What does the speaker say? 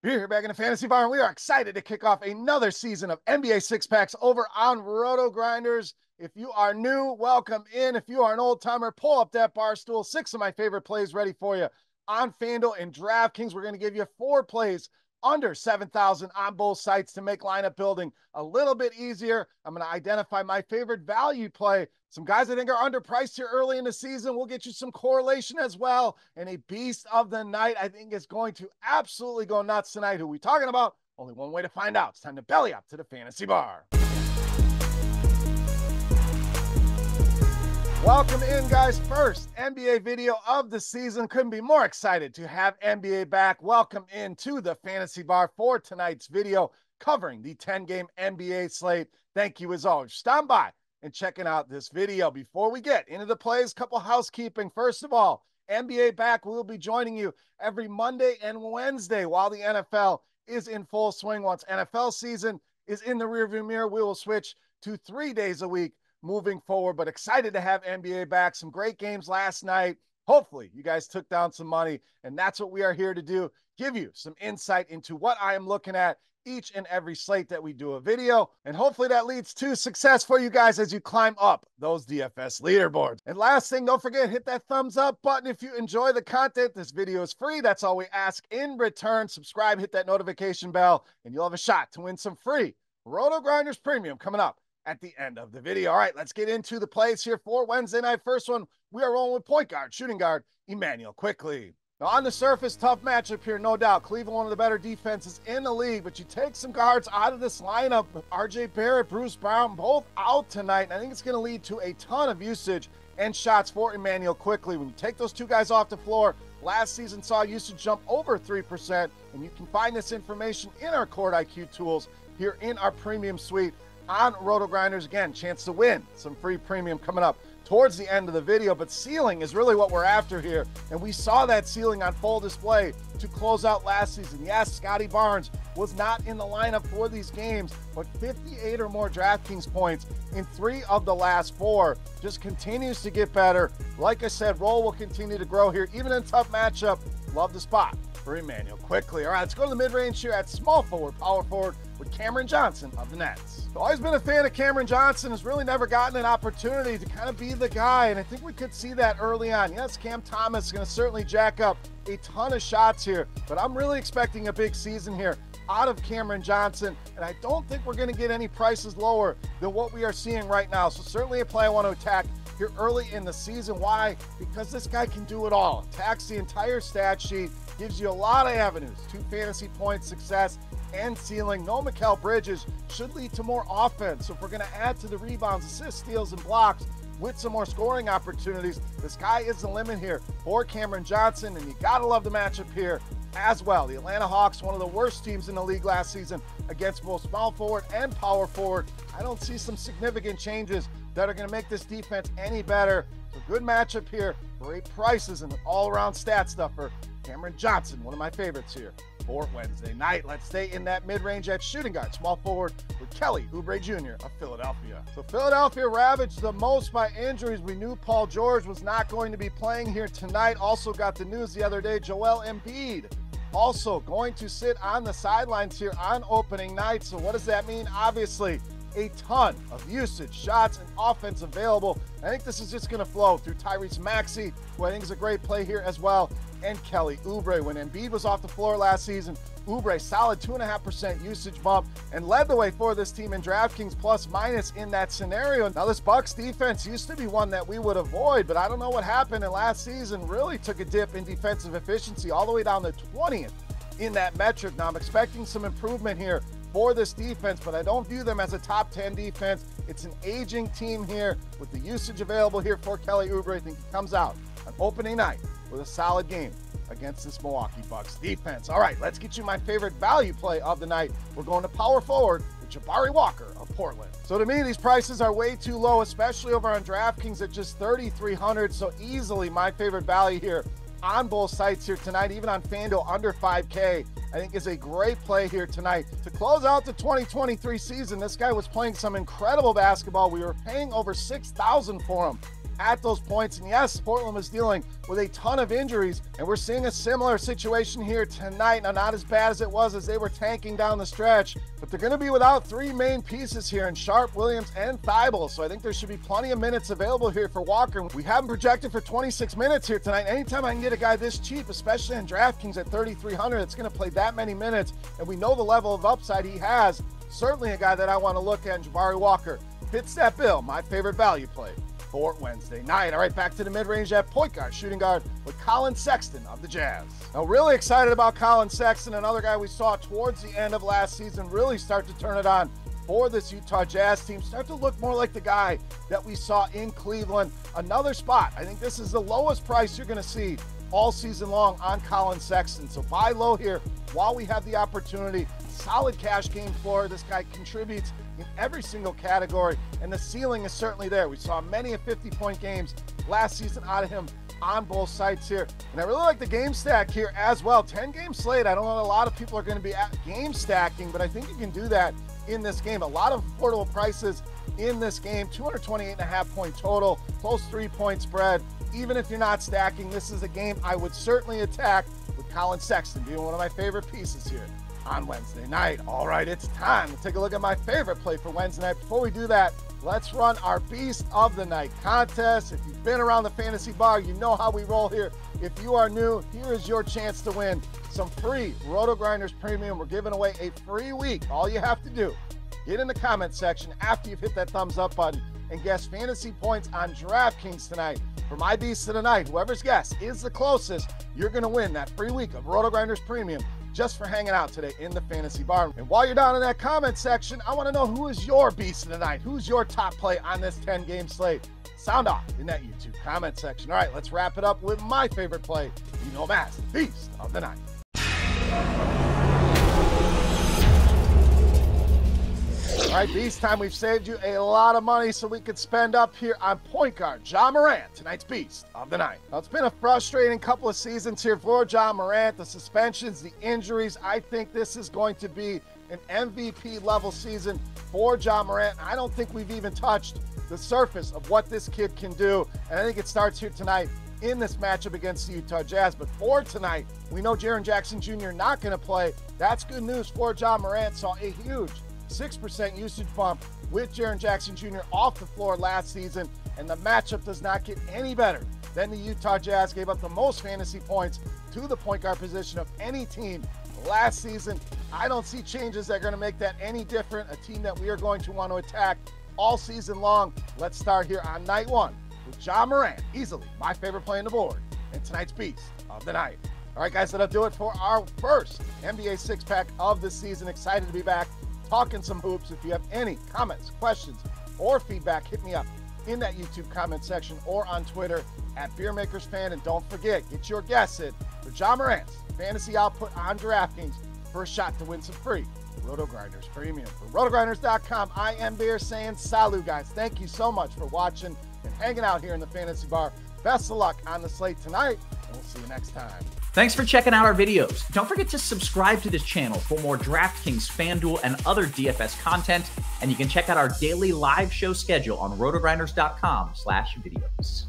We're here back in the Fantasy Bar, and we are excited to kick off another season of NBA Six Packs over on RotoGrinders. If you are new, welcome in. If you are an old timer, pull up that bar stool. 6 of my favorite plays ready for you on FanDuel and DraftKings. We're going to give you 4 plays under 7,000 on both sites to make lineup building a little bit easier. I'm going to identify my favorite value play. Some guys I think are underpriced here early in the season. We'll get you some correlation as well. And a beast of the night I think is going to absolutely go nuts tonight. Who are we talking about? Only one way to find out. It's time to belly up to the Fantasy Bar. Welcome in, guys. First NBA video of the season. Couldn't be more excited to have NBA back. Welcome into the Fantasy Bar for tonight's video covering the 10-game NBA slate. Thank you as always. Stand by and checking out this video. Before we get into the plays, couple housekeeping. First of all, NBA back. We'll be joining you every Monday and Wednesday while the NFL is in full swing. Once NFL season is in the rearview mirror, we will switch to 3 days a week moving forward, but excited to have NBA back. Some great games last night. Hopefully you guys took down some money, and that's what we are here to do. Give you some insight into what I am looking at each and every slate that we do a video, and hopefully that leads to success for you guys as you climb up those DFS leaderboards. And last thing, don't forget, hit that thumbs up button if you enjoy the content. This video is free. That's all we ask in return. Subscribe, hit that notification bell, and you'll have a shot to win some free RotoGrinders Premium coming up at the end of the video. All right, let's get into the plays here for Wednesday night. First one, we are rolling with point guard, shooting guard, Emanuel Quickley. Now, on the surface, tough matchup here, no doubt. Cleveland, one of the better defenses in the league, but you take some guards out of this lineup with RJ Barrett, Bruce Brown, both out tonight, and I think it's going to lead to a ton of usage and shots for Emanuel Quickley. When you take those two guys off the floor, last season saw usage jump over 3%, and you can find this information in our Court IQ tools here in our premium suite on RotoGrinders. Again, chance to win some free premium coming up towards the end of the video, but ceiling is really what we're after here, and we saw that ceiling on full display to close out last season. Yes, Scotty Barnes was not in the lineup for these games, but 58 or more DraftKings points in 3 of the last 4. Just continues to get better. Like I said, role will continue to grow here, even in a tough matchup. Love the spot for Emanuel Quickley. All right, let's go to the mid-range here at small forward, power forward with Cameron Johnson of the Nets. So always been a fan of Cameron Johnson, has really never gotten an opportunity to kind of be the guy, and I think we could see that early on. Yes, Cam Thomas is going to certainly jack up a ton of shots here, but I'm really expecting a big season here out of Cameron Johnson, and I don't think we're going to get any prices lower than what we are seeing right now. So certainly a play I want to attack here early in the season. Why? Because this guy can do it all. Attacks the entire stat sheet, gives you a lot of avenues to fantasy points, success, and ceiling. No Mikal Bridges should lead to more offense. So if we're going to add to the rebounds, assists, steals, and blocks with some more scoring opportunities, the sky is the limit here for Cameron Johnson, and you got to love the matchup here as well. The Atlanta Hawks, one of the worst teams in the league last season against both small forward and power forward. I don't see some significant changes that are going to make this defense any better. So good matchup here, great prices, and an all-around stat stuffer. Cameron Johnson, one of my favorites here for Wednesday night. Let's stay in that mid-range at shooting guard, small forward with Kelly Oubre Jr. of Philadelphia. So Philadelphia ravaged the most by injuries. We knew Paul George was not going to be playing here tonight. Also got the news the other day, Joel Embiid also going to sit on the sidelines here on opening night. So what does that mean? Obviously, a ton of usage, shots, and offense available. I think this is just going to flow through Tyrese Maxey, who I think is a great play here as well, and Kelly Oubre. When Embiid was off the floor last season, Oubre, solid 2.5% usage bump, and led the way for this team in DraftKings plus minus in that scenario. Now, this Bucks defense used to be one that we would avoid, but I don't know what happened, and last season really took a dip in defensive efficiency all the way down to 20th in that metric. Now, I'm expecting some improvement here for this defense, but I don't view them as a top 10 defense. It's an aging team here with the usage available here for Kelly Oubre. I think he comes out on opening night with a solid game against this Milwaukee Bucks defense. All right, let's get you my favorite value play of the night. We're going to power forward with Jabari Walker of Portland. So to me, these prices are way too low, especially over on DraftKings at just $3,300. So easily my favorite value here on both sites here tonight, even on FanDuel under 5K, I think is a great play here tonight. To close out the 2023 season, this guy was playing some incredible basketball. We were paying over $6,000 for him at those points. And yes, Portland was dealing with a ton of injuries, and we're seeing a similar situation here tonight. Now, not as bad as it was as they were tanking down the stretch, but they're going to be without three main pieces here in Sharp, Williams, and Thibault. So I think there should be plenty of minutes available here for Walker. We have him projected for 26 minutes here tonight. Anytime I can get a guy this cheap, especially in DraftKings at 3,300, it's going to play that many minutes, and we know the level of upside he has. Certainly a guy that I want to look at, Jabari Walker, fits that bill. My favorite value play for Wednesday night. All right, back to the mid-range at point guard, shooting guard with Colin Sexton of the Jazz. Now, really excited about Colin Sexton, another guy we saw towards the end of last season really start to turn it on for this Utah Jazz team, start to look more like the guy that we saw in Cleveland. Another spot. I think this is the lowest price you're going to see all season long on Colin Sexton. So buy low here while we have the opportunity. Solid cash game floor. This guy contributes in every single category, and the ceiling is certainly there. We saw many of 50-point games last season out of him on both sides here. And I really like the game stack here as well. 10-game slate. I don't know, a lot of people are going to be at game stacking, but I think you can do that in this game. A lot of affordable prices in this game. 228.5 point total, close 3-point spread. Even if you're not stacking, this is a game I would certainly attack with Colin Sexton being one of my favorite pieces here on Wednesday night. All right, it's time to take a look at my favorite play for Wednesday night. Before we do that, let's run our Beast of the Night contest. If you've been around the fantasy bar, you know how we roll here. If you are new, here is your chance to win some free RotoGrinders Premium. We're giving away a free week. All you have to do, get in the comment section after you've hit that thumbs up button and guess fantasy points on DraftKings tonight. For my Beast of the Night, whoever's guess is the closest, you're going to win that free week of RotoGrinders Premium just for hanging out today in the fantasy bar. And while you're down in that comment section, I want to know who is your Beast of the Night. Who's your top play on this 10-game slate? Sound off in that YouTube comment section. All right, let's wrap it up with my favorite play. You know him as Beast of the Night. All right, Beast time. We've saved you a lot of money so we could spend up here on point guard Ja Morant, tonight's Beast of the Night. Now, it's been a frustrating couple of seasons here for Ja Morant. The suspensions, the injuries. I think this is going to be an MVP level season for Ja Morant. I don't think we've even touched the surface of what this kid can do, and I think it starts here tonight in this matchup against the Utah Jazz. But for tonight, we know Jaren Jackson Jr. not going to play. That's good news for Ja Morant. Saw a huge 6% usage bump with Jaren Jackson Jr. off the floor last season, and the matchup does not get any better than the Utah Jazz. Gave up the most fantasy points to the point guard position of any team last season. I don't see changes that are going to make that any different. A team that we are going to want to attack all season long. Let's start here on night one with Ja Morant, easily my favorite play on the board, and tonight's Beast of the Night. All right, guys, that'll do it for our first NBA six-pack of the season. Excited to be back talking some hoops. If you have any comments, questions, or feedback, hit me up in that YouTube comment section or on Twitter at Beermakersfan. And don't forget, get your guess in for Ja Morant's fantasy output on DraftKings for a shot to win some free RotoGrinders Premium. For RotoGrinders.com, I am Beer saying salut, guys. Thank you so much for watching and hanging out here in the fantasy bar. Best of luck on the slate tonight, and we'll see you next time. Thanks for checking out our videos. Don't forget to subscribe to this channel for more DraftKings, FanDuel, and other DFS content. And you can check out our daily live show schedule on RotoGrinders.com/videos.